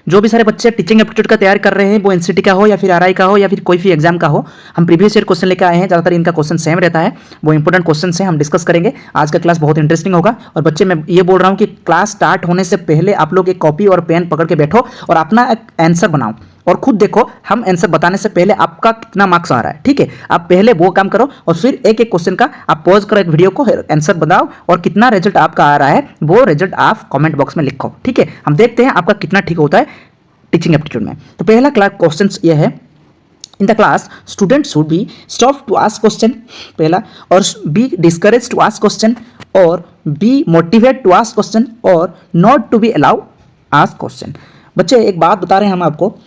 जो भी सारे बच्चे टीचिंग एप्टीट्यूड का तैयार कर रहे हैं, वो एनसीटी का हो या फिर आरआई का हो या फिर कोई भी एग्जाम का हो, हम प्रीवियस ईयर क्वेश्चन लेकर आए हैं। ज़्यादातर इनका क्वेश्चन सेम रहता है, वो इंपॉर्टेंट क्वेश्चन है, हम डिस्कस करेंगे। आज का क्लास बहुत इंटरेस्टिंग होगा। और बच्चे, मैं ये बोल रहा हूँ कि क्लास स्टार्ट होने से पहले आप लोग एक कॉपी और पेन पकड़ के बैठो और अपना एक आंसर बनाओ और खुद देखो हम आंसर बताने से पहले आपका कितना मार्क्स आ रहा है। ठीक है, आप पहले वो काम करो और फिर एक एक क्वेश्चन का आप पॉज करो, एक वीडियो को, आंसर बताओ और कितना रिजल्ट आपका आ रहा है वो रिजल्ट आप कमेंट बॉक्स में लिखो। ठीक है, हम देखते हैं आपका कितना ठीक होता है टीचिंग एप्टीट्यूड में। तो पहला क्वेश्चन ये है, in the class student should be stop to ask question, पहला, और be discourage to ask question, और be motivate to ask question, और not to be allow ask question. बच्चे एक बात बता रहे हैं हम आपको,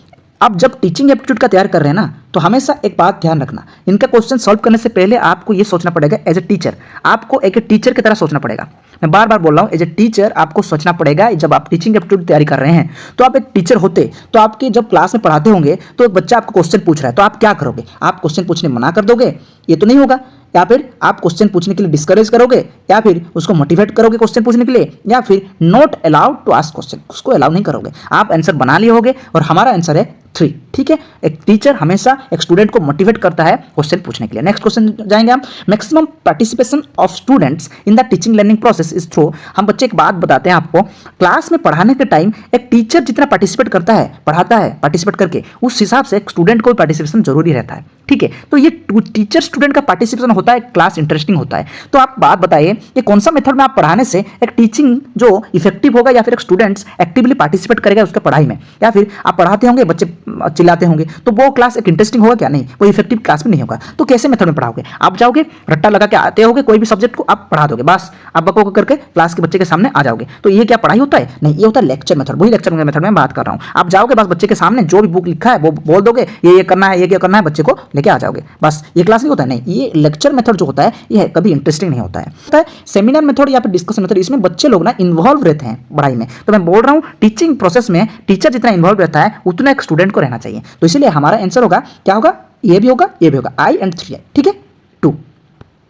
आप जब टीचिंग एप्टीट्यूड का तैयार कर रहे हैं ना, तो हमेशा एक बात ध्यान रखना, इनका क्वेश्चन सॉल्व करने से पहले आपको ये सोचना पड़ेगा एज ए टीचर, आपको एक टीचर की तरह सोचना पड़ेगा। मैं बार बार बोल रहा हूँ, एज ए टीचर आपको सोचना पड़ेगा। जब आप टीचिंग एप्टीट्यूड तैयारी कर रहे हैं तो आप एक टीचर होते तो आपके जब क्लास में पढ़ाते होंगे तो एक बच्चा आपको क्वेश्चन पूछ रहा है तो आप क्या करोगे? आप क्वेश्चन पूछने मना कर दोगे? ये तो नहीं होगा। या फिर आप क्वेश्चन पूछने के लिए डिस्करेज करोगे, या फिर उसको मोटिवेट करोगे क्वेश्चन पूछने के लिए, या फिर not allowed to ask question, उसको अलाउ नहीं करोगे। आप आंसर बना लिए होगे और हमारा आंसर है 3। ठीक है, एक टीचर हमेशा एक स्टूडेंट को मोटिवेट करता है क्वेश्चन पूछने के लिए। नेक्स्ट क्वेश्चन जाएंगे हम, maximum participation of students in the teaching learning process is through. हम बच्चे एक बात बताते हैं आपको, क्लास में पढ़ाने के टाइम एक टीचर जितना पार्टिसिपेट करता है, पढ़ाता है पार्टिसिपेट करके, उस हिसाब से एक स्टूडेंट को भी पार्टिसिपेशन जरूरी रहता है। ठीक है, तो ये टीचर स्टूडेंट का पार्टिसिपेशन होता है, क्लास इंटरेस्टिंग होता है। तो आप बात बताइए कि कौन सा मेथड में आप पढ़ाने से एक टीचिंग जो इफेक्टिव होगा, या फिर एक स्टूडेंट्स एक्टिवली पार्टिसिपेट करेगा उसके पढ़ाई में, या फिर आप पढ़ाते होंगे बच्चे चिल्लाते होंगे तो वो क्लास एक इंटरेस्टिंग होगा क्या? नहीं, वो इफेक्टिव क्लास में नहीं होगा। तो कैसे मेथड में पढ़ाओगे? आप जाओगे रट्टा लगा के आते होगे, कोई भी सब्जेक्ट को आप पढ़ा दोगे, बस आप बको करके क्लास के बच्चे के सामने आ जाओगे। तो ये क्या पढ़ाई होता है? नहीं, ये होता है लेक्चर मेथड। वही लेक्चर मेथड में बात कर रहा हूँ। आप जाओगे बस बच्चे के सामने जो भी बुक लिखा है वो बोल दोगे, ये करना है, ये क्या करना है, बच्चे को लेके आ जाओगे, बस। ये क्लास नहीं होता है। नहीं, ये लेक्चर मेथड जो होता है ये कभी इंटरेस्टिंग नहीं होता है। सेमिनार मेथड या फिर डिस्कशन मेथड, इसमें बच्चे लोग ना इन्वॉल्व रहते हैं पढ़ाई में। तो मैं बोल रहा हूँ टीचिंग प्रोसेस में टीचर जितना इन्वॉल्व रहता है उतना एक स्टूडेंट को रहना चाहिए। तो इसीलिए हमारा आंसर होगा, क्या होगा? ये भी होगा, ये भी होगा, I and 3 है। ठीक है, 2।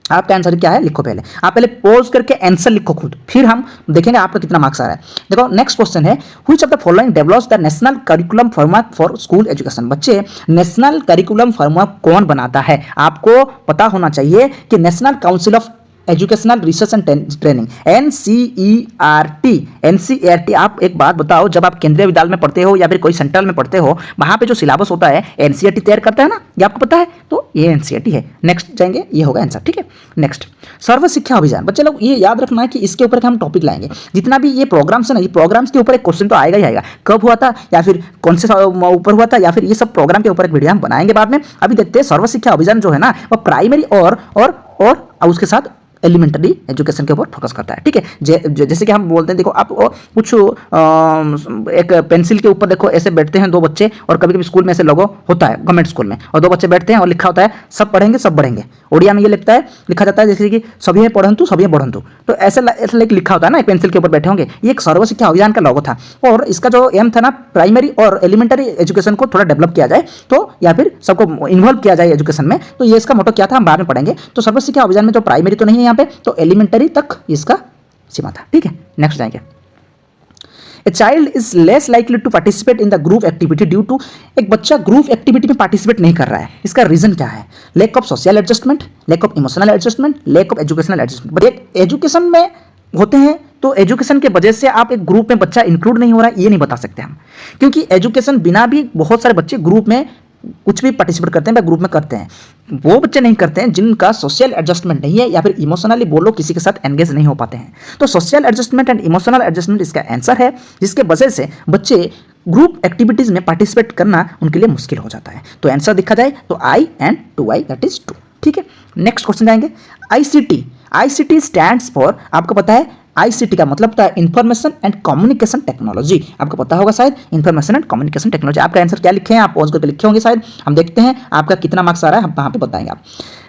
आपका आंसर क्या है लिखो। पहले आप पॉज करके आंसर लिखो खुद, फिर हम देखेंगे आपका कितना मार्क्स आ रहा है। देखो नेक्स्ट क्वेश्चन है, which of the following develops the national curriculum framework for school education. बच्चे, नेशनल करिकुलम फ्रेमवर्क कौन बनाता है? आपको पता होना चाहिए कि national council of educational research and training, NCERT। आप एक बात बताओ, जब आप केंद्रीय विद्यालय में पढ़ते हो या फिर कोई सेंट्रल में पढ़ते हो, वहां पे जो सिलेबस होता है NCERT तैयार करता है ना, ये आपको पता है? तो ये NCERT है। नेक्स्ट जाएंगे, ये होगा आंसर। ठीक है, नेक्स्ट सर्व शिक्षा अभियान। बच्चे लोग ये याद रखना है कि इसके ऊपर हम टॉपिक लाएंगे। जितना भी ये प्रोग्राम्स है ना, ये प्रोग्राम्स के ऊपर एक क्वेश्चन तो आएगा ही आएगा, कब हुआ था या फिर कौन से ऊपर हुआ था, या फिर ये सब प्रोग्राम के ऊपर एक वीडियो हम बनाएंगे बाद में। अभी देखते हैं सर्व शिक्षा अभियान जो है ना, वो प्राइमरी और उसके साथ एलिमेंटरी एजुकेशन के ऊपर फोकस करता है। ठीक है, जैसे कि हम बोलते हैं, देखो आप कुछ एक पेंसिल के ऊपर देखो ऐसे बैठते हैं दो बच्चे, और कभी कभी स्कूल में ऐसे लोगो होता है गवर्नमेंट स्कूल में, और दो बच्चे बैठते हैं और लिखा होता है सब पढ़ेंगे सब बढ़ेंगे। उड़िया में ये लिखा जाता है जैसे कि सभी पढ़ंतु सभी बढ़ंतु। तो ऐसे लिखा होता है ना, एक पेंसिल के ऊपर बैठे होंगे। ये एक सर्व शिक्षा अभियान का लोगो था, और इसका जो एम था ना, प्राइमरी और एलिमेंटरी एजुकेशन को थोड़ा डेवलप किया जाए, तो या फिर सबको इन्वॉल्व किया जाए एजुकेशन में। तो ये इसका मोटो क्या था हम बाद में पढ़ेंगे। तो सर्व शिक्षा अभियान में जो प्राइमरी तो नहीं है यहाँ पे, तो एलिमेंटरी तक इसका सीमा था। ठीक है, नेक्स्ट जाएंगे। A child is less likely to participate in the group activity due to, एक बच्चा ग्रुप एक्टिविटी में पार्टिसिपेट नहीं कर रहा है, इसका रीजन क्या है? Lack of social adjustment, lack of emotional adjustment, lack of educational adjustment. एक एजुकेशन में होते हैं तो एजुकेशन के वजह से आप एक ग्रुप में बच्चा इंक्लूड नहीं हो रहा है, ये नहीं बता सकते हम, क्योंकि एजुकेशन बिना भी बहुत सारे बच्चे ग्रुप में कुछ भी पार्टिसिपेट करते हैं, ग्रुप में करते हैं। वो बच्चे नहीं करते हैं जिनका सोशल एडजस्टमेंट नहीं है, या फिर इमोशनली बोलो किसी के साथ एंगेज नहीं हो पाते हैं। तो social adjustment and emotional adjustment इसका आंसर है, जिसके वजह से बच्चे ग्रुप एक्टिविटीज में पार्टिसिपेट करना उनके लिए मुश्किल हो जाता है। तो आंसर देखा जाए तो I and 2I, that is 2। ठीक है, नेक्स्ट क्वेश्चन जाएंगे। ICT स्टैंड्स फॉर, आपको पता है ICT का मतलब था इंफॉर्मेशन एंड कम्युनिकेशन टेक्नोलॉजी। आपको पता होगा शायद, इंफॉर्मेशन एंड कम्युनिकेशन टेक्नोलॉजी। आपका आंसर क्या लिखे हैं? आप पॉज करके लिखे होंगे शायद। हम देखते हैं आपका कितना मार्क्स आ रहा है, हम वहां पे बताएंगे आप।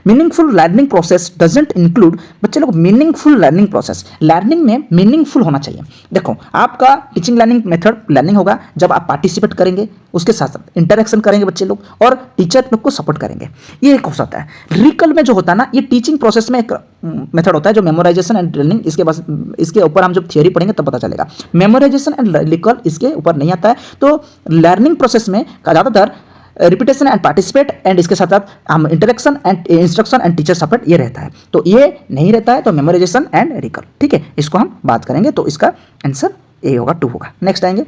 Meaningful learning process doesn't include, बच्चे लोग मीनिंगफुल लर्निंग प्रोसेस, लर्निंग में मीनिंगफुल होना चाहिए। देखो आपका टीचिंग लर्निंग मेथड लर्निंग होगा जब आप पार्टिसिपेट करेंगे, उसके साथ साथ इंटरेक्शन करेंगे बच्चे लोग और टीचर लोग को सपोर्ट करेंगे, ये एक हो सकता है। रिकल में जो होता है ना, ये टीचिंग प्रोसेस में एक मेथड होता है जो मेमोराइजेशन एंड लर्निंग, इसके ऊपर हम जब थियोरी पढ़ेंगे तब पता चलेगा। मेमोराइजेशन एंड रिकल इसके ऊपर नहीं आता है। तो लर्निंग प्रोसेस में ज़्यादातर रिपीटेशन एंड पार्टिसिपेट एंड इसके साथ साथ हम interaction and instruction and teacher support ये रहता है। तो ये नहीं रहता है तो मेमोराइजेशन एंड रिकल, ठीक है, इसको हम बात करेंगे। तो इसका आंसर ए होगा, 2 होगा। नेक्स्ट आएंगे,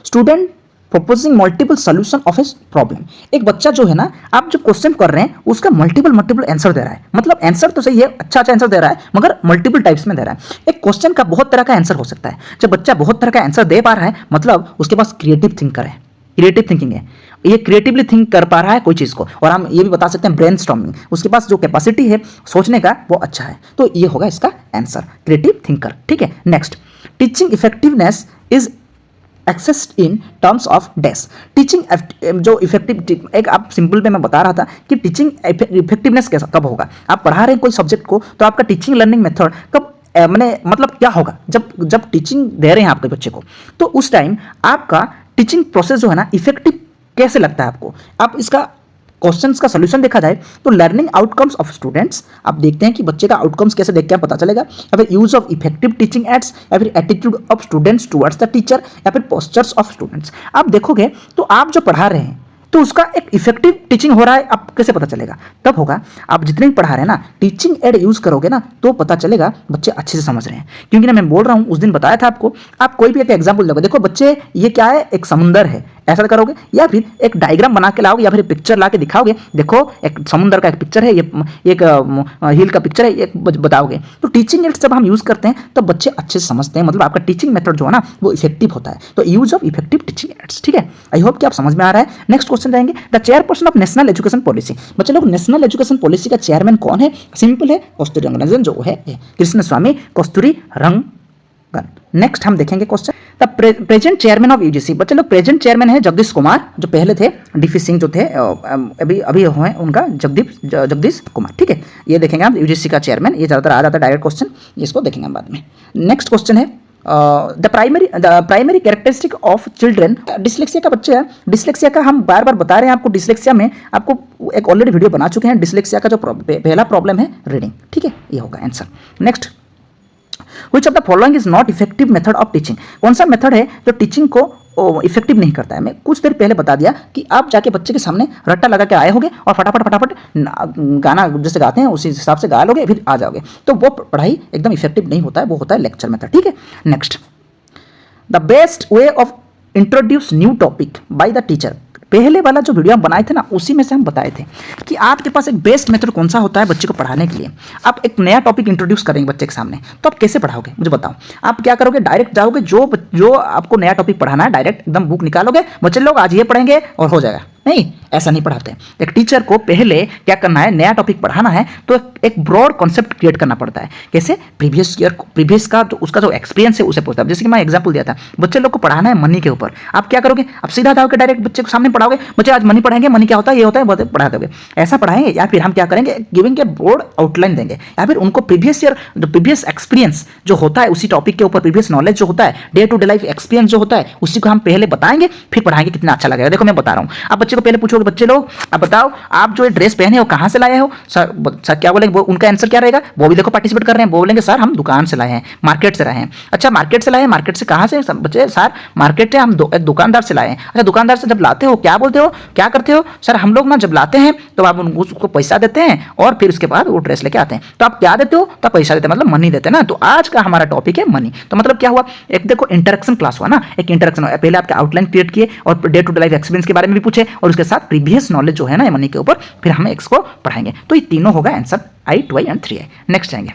student proposing multiple solution of a problem. एक बच्चा जो है ना, आप जो क्वेश्चन कर रहे हैं उसका मल्टीपल आंसर दे रहा है, मतलब आंसर तो सही है, अच्छा आंसर दे रहा है, मगर मल्टीपल टाइप्स में दे रहा है। एक क्वेश्चन का बहुत तरह का आंसर हो सकता है। जब बच्चा बहुत तरह का आंसर दे पा रहा है मतलब उसके पास क्रिएटिव थिंकर है, क्रिएटिव थिंकिंग है, ये क्रिएटिवली थिंक कर पा रहा है कोई चीज़ को। और हम ये भी बता सकते हैं ब्रेनस्टॉर्मिंग, उसके पास जो कैपेसिटी है सोचने का वो अच्छा है। तो ये होगा इसका आंसर, क्रिएटिव थिंकर, ठीक है। Next, teaching effectiveness is accessed in terms of dash. Teaching जो इफेक्टिव, एक आप सिंपल पे मैं बता रहा था कि टीचिंग इफेक्टिवनेस कैसा कब होगा। आप पढ़ा रहे हैं कोई सब्जेक्ट को तो आपका टीचिंग लर्निंग मेथड कब मतलब क्या होगा, जब टीचिंग दे रहे हैं आपके बच्चे को, तो उस टाइम आपका टीचिंग प्रोसेस जो है ना इफेक्टिव कैसे लगता है आपको। आप इसका क्वेश्चंस का सोल्यूशन देखा जाए तो लर्निंग आउटकम्स ऑफ स्टूडेंट्स, आप देखते हैं कि बच्चे का आउटकम्स कैसे देख के पता चलेगा, या फिर use of effective teaching ads, या फिर attitude of students towards the teacher, या फिर पोस्चर्स ऑफ स्टूडेंट्स। आप देखोगे तो आप जो पढ़ा रहे हैं तो उसका एक इफेक्टिव टीचिंग हो रहा है, आप कैसे पता चलेगा, तब होगा आप जितने भी पढ़ा रहे हैं ना टीचिंग एड यूज करोगे ना तो पता चलेगा बच्चे अच्छे से समझ रहे हैं। क्योंकि ना मैं बोल रहा हूँ, उस दिन बताया था आपको, आप कोई भी एक एग्जाम्पल दोगे, देखो बच्चे ये क्या है, एक समुंदर है, ऐसा करोगे, या फिर एक डायग्राम बना के लाओगे, या फिर पिक्चर ला के दिखाओगे, देखो एक समुंदर का एक पिक्चर है, ये एक हिल का पिक्चर है, ये बताओगे। तो टीचिंग एड्स जब हम यूज करते हैं तो बच्चे अच्छे से समझते हैं, मतलब आपका टीचिंग मेथड जो है ना वो इफेक्टिव होता है। तो use of effective teaching ads, ठीक है। आई होप कि आप समझ में आ रहा है। नेक्स्ट क्वेश्चन जाएंगे, the chairperson of national education policy. बच्चे लोग नेशनल एजुकेशन पॉलिसी का चेयरमैन कौन है, सिंपल है, कस्तूरी रंगन जो है कृष्ण स्वामी कस्तूरी रंगन। नेक्स्ट हम देखेंगे question, the present chairman of UGC. बच्चे लोग प्रेजेंट चेयरमैन है जगदीश कुमार, जो पहले थे डीपी सिंह जो थे अभी हुए उनका जगदीश कुमार, ठीक है। ये देखेंगे हम यूजीसी का चेयरमैन, ये ज़्यादातर आ जाता है डायरेक्ट क्वेश्चन, इसको देखेंगे हम बाद में। नेक्स्ट क्वेश्चन है the primary characteristic of children. Dyslexia का बच्चा है, डिसलेक्सिया का हम बार बार बता रहे हैं आपको, डिसलेक्सिया में आपको एक ऑलरेडी वीडियो बना चुके हैं। डिसलेक्सिया का जो पहला प्रॉब्लम है रीडिंग, ठीक है, ये होगा answer. Next, Which of the following is not effective method of teaching? कौन सा मेथड है जो टीचिंग को इफेक्टिव नहीं करता है। मैं कुछ देर पहले बता दिया कि आप जाके बच्चे के सामने रट्टा लगा के आए होगे और फटाफट गाना जैसे गाते हैं उसी हिसाब से गा लोगे, फिर आ जाओगे, तो वो पढ़ाई एकदम इफेक्टिव नहीं होता है, वो होता है लेक्चर मेथड, ठीक है। Next, the best way of introduce new topic by the teacher. पहले वाला जो वीडियो हम बनाए थे ना उसी में से हम बताए थे कि आपके पास एक बेस्ट मेथड कौन सा होता है बच्चे को पढ़ाने के लिए। आप एक नया टॉपिक इंट्रोड्यूस करेंगे बच्चे के सामने, तो आप कैसे पढ़ाओगे मुझे बताओ। आप क्या करोगे, डायरेक्ट जाओगे, जो आपको नया टॉपिक पढ़ाना है डायरेक्ट एकदम बुक निकालोगे, बच्चे लोग आज ये पढ़ेंगे और हो जाएगा। नहीं, ऐसा नहीं पढ़ाते। एक टीचर को पहले क्या करना है, नया टॉपिक पढ़ाना है तो एक ब्रॉड कॉन्सेप्ट क्रिएट करना पड़ता है। कैसे, प्रीवियस का जो उसका जो एक्सपीरियंस है उसे पूछता है। जैसे कि मैं एग्जांपल दिया था, बच्चे लोग को पढ़ाना है मनी के ऊपर, आप क्या करोगे, आप सीधा जाओगे डायरेक्ट बच्चे को सामने पढ़ाओगे, बच्चे आज मनी पढ़ेंगे, मनी क्या होता है, ये होता है, पढ़ा दोगे, ऐसा पढ़ाएंगे। या फिर हम क्या करेंगे, गिविंग ए ब्रॉड आउटलाइन देंगे, या फिर उनको प्रीवियस ईयर जो प्रीवियस एक्सपीरियंस जो होता है उसी टॉपिक के ऊपर, प्रीवियस नॉलेज जो होता है, day to day life experience जो होता है उसी को हम पहले बताएंगे, फिर पढ़ाएंगे, कितना अच्छा लगेगा। देखो मैं बता रहा हूँ, आप बच्चे को पहले पूछोगे, बच्चे लोग आप बताओ आप जो ड्रेस पहने हो कहां से लाए हो, सर क्या बोलेंगे, उनका आंसर क्या रहेगा, वो भी देखो पार्टिसिपेट कर रहे हैं, बोलेंगे सर हम दुकान से लाए हैं, मार्केट से लाए हैं। अच्छा मार्केट से लाए हैं, मार्केट से कहां से बच्चे, सर मार्केट से हम एक दुकानदार से लाए हैं। अच्छा दुकानदार से जब लाते हो क्या बोलते हो, क्या करते हो, सर हम लोग ना जब लाते हैं तो आप उसको पैसा देते हैं और फिर उसके बाद वो ड्रेस लेके आते हैं। तो आप क्या देते हो, तो पैसा देते हैं, मतलब मनी देते हैं ना। तो आज का हमारा टॉपिक है मनी। तो मतलब क्या हुआ, एक देखो इंटरेक्शन क्लास हुआ ना, एक इंटरेक्शन, पहले आपके आउटलाइन क्रिएट किए और day to day life experience के बारे में भी पूछे और उसके साथ प्रीवियस नॉलेज जो है ना मनी के ऊपर, फिर हम इसको पढ़ाएंगे। तो ये तीनों होगा answer, I, 2I and 3I। Next जाएंगे,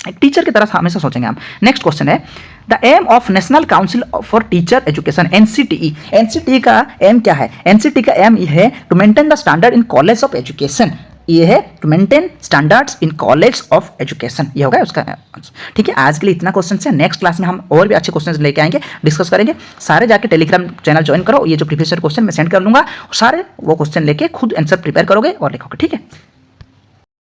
एक टीचर की तरह हमेशा सोचेंगे हम। नेक्स्ट क्वेश्चन है, the aim of National Council for Teacher Education, NCTE. NCTE का एम क्या है, एनसीटीई का एम ये है to maintain the standard in college of education, ये है to maintain standards in college of education, ये होगा उसका। ठीक है, आज के लिए इतना क्वेश्चन है। नेक्स्ट क्लास में हम और भी अच्छे क्वेश्चन लेके आएंगे, डिस्कस करेंगे। सारे जाके टेलीग्राम चैनल ज्वाइन करो, ये जो प्रीवियस ईयर क्वेश्चन मैं सेंड कर लूंगा, सारे वो क्वेश्चन लेके खुद आंसर प्रिपेयर करोगे और लिखोगे। ठीक है।